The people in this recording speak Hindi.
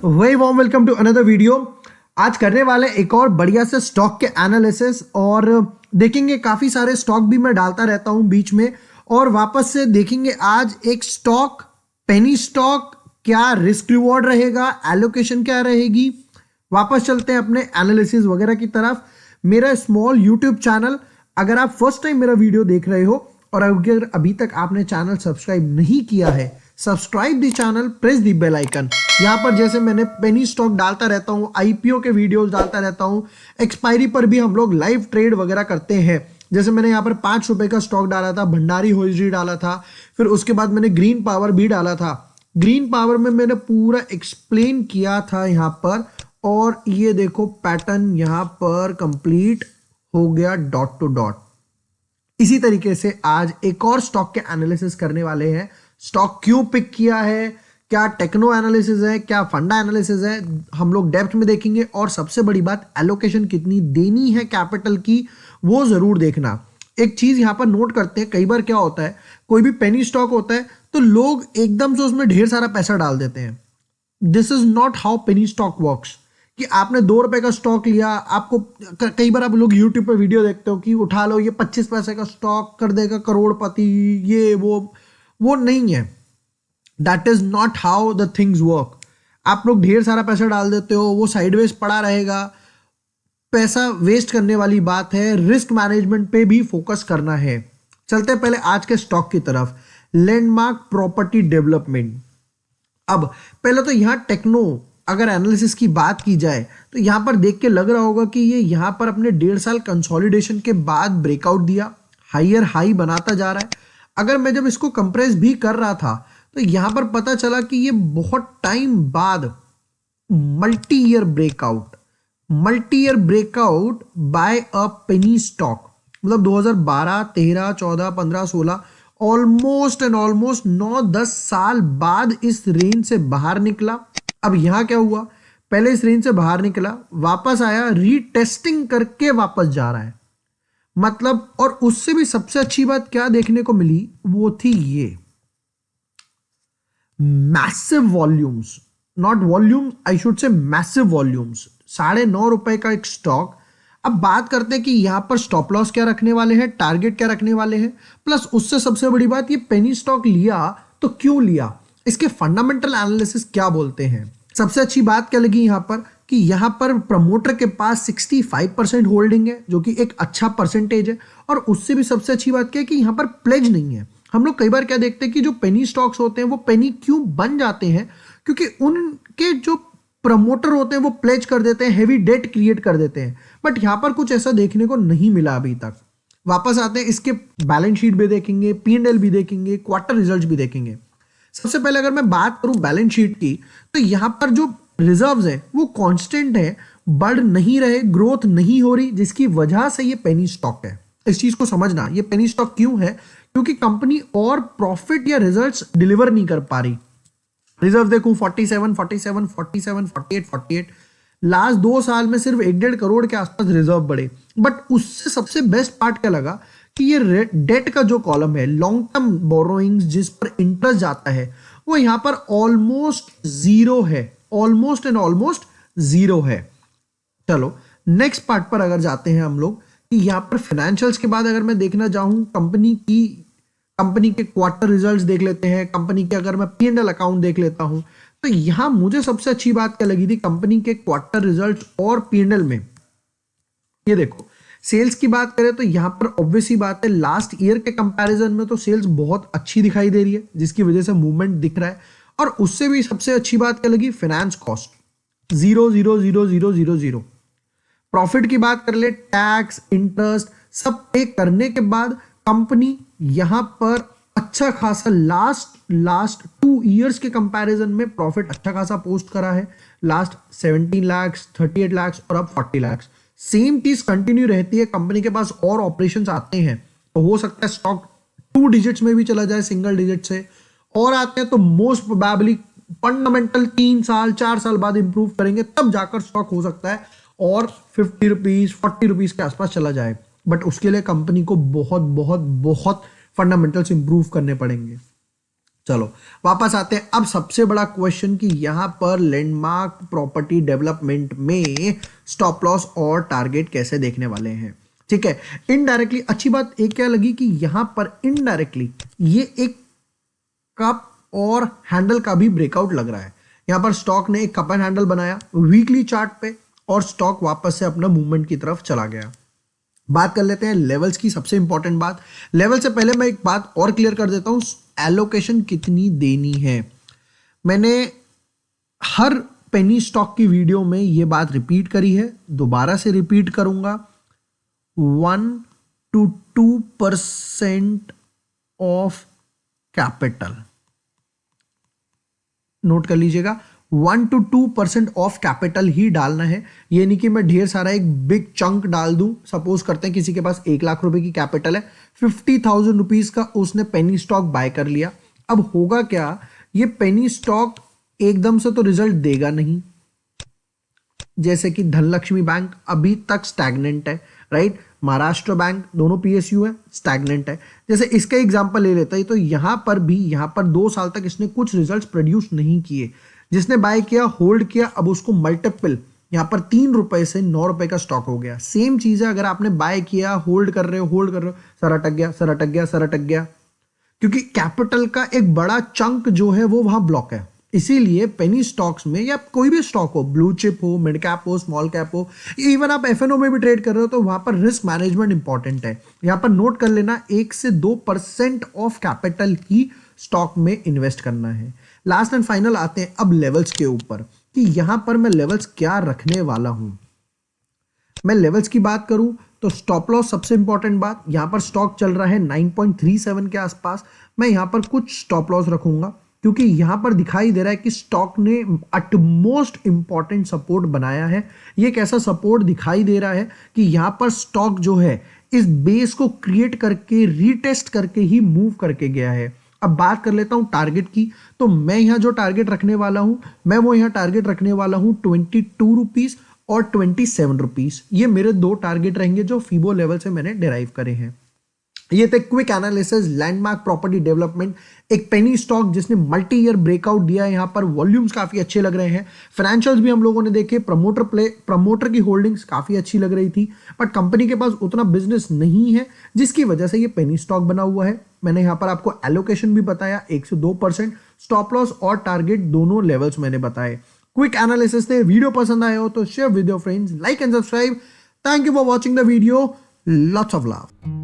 Very warm welcome to another video. आज करने वाले एक और बढ़िया से स्टॉक के एनालिसिस और देखेंगे काफी सारे स्टॉक भी मैं डालता रहता हूं बीच में और वापस से देखेंगे आज एक स्टॉक पेनी स्टॉक क्या रिस्क रिवॉर्ड रहेगा, एलोकेशन क्या रहेगी। वापस चलते हैं अपने एनालिसिस वगैरह की तरफ। मेरा स्मॉल यूट्यूब चैनल, अगर आप फर्स्ट टाइम मेरा वीडियो देख रहे हो और अगर अभी तक आपने चैनल सब्सक्राइब नहीं किया है, subscribe the channel, press the bell icon. यहाँ पर जैसे मैंने पेनी स्टॉक डालता रहता हूँ, आईपीओ के वीडियोस डालता रहता हूँ, एक्सपायरी पर भी हम लोग लाइव ट्रेड वगैरह करते हैं। जैसे मैंने यहाँ पर 5 रुपए का स्टॉक डाला था, भंडारी होइजी डाला था, फिर उसके बाद मैंने ग्रीन पावर भी डाला था। ग्रीन पावर में मैंने पूरा एक्सप्लेन किया था यहाँ पर, और ये देखो पैटर्न यहाँ पर कंप्लीट हो गया डॉट टू डॉट। इसी तरीके से आज एक और स्टॉक के एनालिसिस करने वाले हैं। स्टॉक क्यों पिक किया है, क्या टेक्नो एनालिसिस है, क्या फंडा एनालिसिस है, हम लोग डेप्थ में देखेंगे। और सबसे बड़ी बात, एलोकेशन कितनी देनी है कैपिटल की, वो जरूर देखना। एक चीज यहां पर नोट करते हैं, कई बार क्या होता है, कोई भी पेनी स्टॉक होता है तो लोग एकदम से उसमें ढेर सारा पैसा डाल देते हैं। This is not how penny stock works. कि आपने 2 रुपए का स्टॉक लिया, आपको कई बार आप लोग यूट्यूब पे वीडियो देखते हो कि उठा लो ये 25 पैसे का स्टॉक कर देगा करोड़पति, ये वो नहीं है। That is not how the things work. आप लोग ढेर सारा पैसा डाल देते हो, वो साइडवेज पड़ा रहेगा, पैसा वेस्ट करने वाली बात है। रिस्क मैनेजमेंट पे भी फोकस करना है। चलते हैं पहले आज के स्टॉक की तरफ, लैंडमार्क प्रॉपर्टी डेवलपमेंट। अब पहले तो यहां टेक्नो अगर एनालिसिस की बात की जाए तो यहां पर देख के लग रहा होगा कि ये यहां पर अपने 1.5 साल कंसोलिडेशन के बाद ब्रेकआउट दिया, हायर हाई बनाता जा रहा है। अगर मैं जब इसको कंप्रेस भी कर रहा था तो यहां पर पता चला कि ये बहुत टाइम बाद मल्टी ईयर ब्रेकआउट बाय अ पेनी स्टॉक, मतलब 2012, 13, 14, 15, 16 ऑलमोस्ट 9-10 साल बाद इस रेंज से बाहर निकला। अब यहां क्या हुआ, पहले इस रेंज से बाहर निकला, वापस आया, रीटेस्टिंग करके वापस जा रहा है, मतलब। और उससे भी सबसे अच्छी बात क्या देखने को मिली, वो थी ये massive volumes, not volume, I should say massive volumes. 9.5 रुपए का एक स्टॉक। अब बात करते हैं कि यहां पर स्टॉप लॉस क्या रखने वाले हैं, टारगेट क्या रखने वाले हैं, प्लस उससे सबसे बड़ी बात, ये पेनी स्टॉक लिया तो क्यों लिया, इसके फंडामेंटल एनालिसिस क्या बोलते हैं। सबसे अच्छी बात क्या लगी यहां पर कि यहां पर प्रमोटर के पास 65% होल्डिंग है, जो कि एक अच्छा परसेंटेज है। और उससे भी सबसे अच्छी बात क्या है कि यहां पर प्लेज नहीं है। हम लोग कई बार क्या देखते हैं कि जो पेनी स्टॉक्स होते हैं वो पेनी क्यों बन जाते हैं, क्योंकि उनके जो प्रमोटर होते हैं वो प्लेज कर देते हैं, हेवी डेट क्रिएट कर देते हैं। बट यहां पर कुछ ऐसा देखने को नहीं मिला अभी तक। वापस आते हैं, इसके बैलेंस शीट भी देखेंगे, P&L भी देखेंगे, क्वार्टर रिजल्ट भी देखेंगे। सबसे पहले अगर मैं बात करूं बैलेंस शीट की, तो यहां पर जो रिजर्व्स है वो कांस्टेंट है, बढ़ नहीं रहे, ग्रोथ नहीं हो रही, जिसकी वजह से ये पेनी स्टॉक है। इस चीज को समझना, ये पेनी स्टॉक क्यों है, क्योंकि कंपनी और प्रॉफिट या रिजल्ट्स डिलीवर नहीं कर पा रही। रिजर्व देखूं 47, 47, 47, 48, 48, लास्ट 2 साल में सिर्फ 1.5 करोड़ के आसपास रिजर्व बढ़े। बट उससे सबसे बेस्ट पार्ट क्या लगा कि ये डेट का जो कॉलम है, लॉन्ग टर्म बोरोइंग्स जिस पर इंटरेस्ट जाता है, वो यहां पर ऑलमोस्ट जीरो है, ऑलमोस्ट जीरो है। चलो नेक्स्ट पार्ट पर अगर जाते हैं हम लोग, कि यहां पर फाइनेंशियल्स के बाद अगर मैं देखना चाहूं कंपनी के क्वार्टर रिजल्ट्स देख लेते हैं, कंपनी के अगर मैं P&L अकाउंट देख लेता हूं, तो यहां मुझे सबसे अच्छी बात क्या लगी थी कंपनी के क्वार्टर रिजल्ट्स और P&L में। ये देखो, सेल्स की बात करें तो यहां पर ऑब्वियस ही बात है, लास्ट ईयर के कंपैरिजन में तो सेल्स बहुत अच्छी दिखाई दे रही है, जिसकी वजह से मूवमेंट दिख रहा है। और उससे भी सबसे अच्छी बात क्या लगी, फाइनेंस कॉस्ट 0 प्रॉफिट की बात कर ले, टैक्स इंटरेस्ट सब पे करने के बाद कंपनी यहां पर अच्छा खासा लास्ट 2 इयर्स के कंपैरिजन में प्रॉफिट अच्छा खासा पोस्ट करा है। लास्ट 17 लाख, 38 लाख और अब 40 लाख। सेम चीज कंटिन्यू रहती है, कंपनी के पास और ऑपरेशंस आते हैं तो हो सकता है स्टॉक 2 डिजिट्स में भी चला जाए, सिंगल डिजिट से, और आते हैं तो मोस्ट प्रोबेबली फंडामेंटल 3 साल 4 साल बाद इंप्रूव करेंगे, तब जाकर स्टॉक हो सकता है और 50 रुपीज 40 रुपीज के आसपास चला जाए। बट उसके लिए कंपनी को बहुत बहुत बहुत फंडामेंटल्स इंप्रूव करने पड़ेंगे। चलो वापस आते हैं। अब सबसे बड़ा क्वेश्चन कि यहां पर लैंडमार्क प्रॉपर्टी डेवलपमेंट में स्टॉप लॉस और टारगेट कैसे देखने वाले हैं। ठीक है, इनडायरेक्टली अच्छी बात एक क्या लगी कि यहां पर इनडायरेक्टली ये एक कप और हैंडल का भी ब्रेकआउट लग रहा है। यहां पर स्टॉक ने एक कप एंड हैंडल बनाया वीकली चार्ट पे और स्टॉक वापस से अपना मूवमेंट की तरफ चला गया। बात कर लेते हैं लेवल्स की। सबसे इंपॉर्टेंट बात, लेवल से पहले मैं एक बात और क्लियर कर देता हूं, एलोकेशन कितनी देनी है। मैंने हर पेनी स्टॉक की वीडियो में यह बात रिपीट करी है, दोबारा से रिपीट करूंगा। 1 to 2% ऑफ कैपिटल, नोट कर लीजिएगा, 1 to 2% ऑफ कैपिटल ही डालना है। ये नहीं कि मैं ढेर सारा एक बिग चंक डाल दूं। सपोज करते हैं किसी के पास 1 लाख रुपए की कैपिटल है, 50,000 रुपीज का उसने पेनी स्टॉक बाय कर लिया। अब होगा क्या, ये पेनी स्टॉक एकदम से तो रिजल्ट देगा नहीं। जैसे कि धनलक्ष्मी बैंक अभी तक स्टैग्नेंट है, राइट। महाराष्ट्र बैंक, दोनों पीएसयू है, स्टैग्नेंट है। जैसे इसका एग्जांपल ले लेता है तो यहां पर भी, यहां पर 2 साल तक इसने कुछ रिजल्ट्स प्रोड्यूस नहीं किए। जिसने बाय किया, होल्ड किया, अब उसको मल्टीपल यहां पर 3 रुपए से 9 रुपए का स्टॉक हो गया। सेम चीज है, अगर आपने बाय किया, होल्ड कर रहे हो, सर अटक गया, सर अटक गया, सर अटक गया, क्योंकि कैपिटल का एक बड़ा चंक जो है वो वहां ब्लॉक है। इसीलिए पेनी स्टॉक्स में या कोई भी स्टॉक हो, ब्लू चिप हो, मिड कैप हो, स्मॉल कैप हो, इवन आप एफएनओ में भी ट्रेड कर रहे हो, तो वहां पर रिस्क मैनेजमेंट इंपॉर्टेंट है। यहां पर नोट कर लेना, 1 से 2% ऑफ कैपिटल ही स्टॉक में इन्वेस्ट करना है। लास्ट एंड फाइनल आते हैं अब लेवल्स के ऊपर कि यहां पर मैं लेवल्स क्या रखने वाला हूं। मैं लेवल्स की बात करूं तो स्टॉप लॉस सबसे इंपॉर्टेंट बात। यहां पर स्टॉक चल रहा है 9.37 के आसपास, मैं यहां पर कुछ स्टॉप लॉस रखूंगा क्योंकि यहां पर दिखाई दे रहा है कि स्टॉक ने अटमोस्ट इंपॉर्टेंट सपोर्ट बनाया है। ये कैसा सपोर्ट दिखाई दे रहा है कि यहां पर स्टॉक जो है इस बेस को क्रिएट करके, रीटेस्ट करके ही मूव करके गया है। अब बात कर लेता हूं टारगेट की, तो मैं यहां जो टारगेट रखने वाला हूं, मैं वो यहां टारगेट रखने वाला हूं 22 रुपीज और 27 रुपीज। ये मेरे 2 टारगेट रहेंगे जो फीबो लेवल से मैंने डिराइव करे हैं। ये थे quick analysis landmark property development, एक पेनी स्टॉक जिसने मल्टी ईयर ब्रेकआउट दिया है। यहां पर वॉल्यूम्स काफी अच्छे लग रहे हैं, फाइनेंशियल्स भी हम लोगों ने देखे, प्रमोटर की होल्डिंग्स काफी अच्छी लग रही थी, बट कंपनी के पास उतना बिजनेस नहीं है जिसकी वजह से ये पेनी स्टॉक बना हुआ है। मैंने यहां पर आपको एलोकेशन भी बताया, 1 से 2%, स्टॉप लॉस और टारगेट दोनों लेवल्स मैंने बताए। क्विक एनालिसिस थे। वीडियो पसंद आया हो तो share with your friends, like and subscribe. Thank you for watching the video. Lots of love.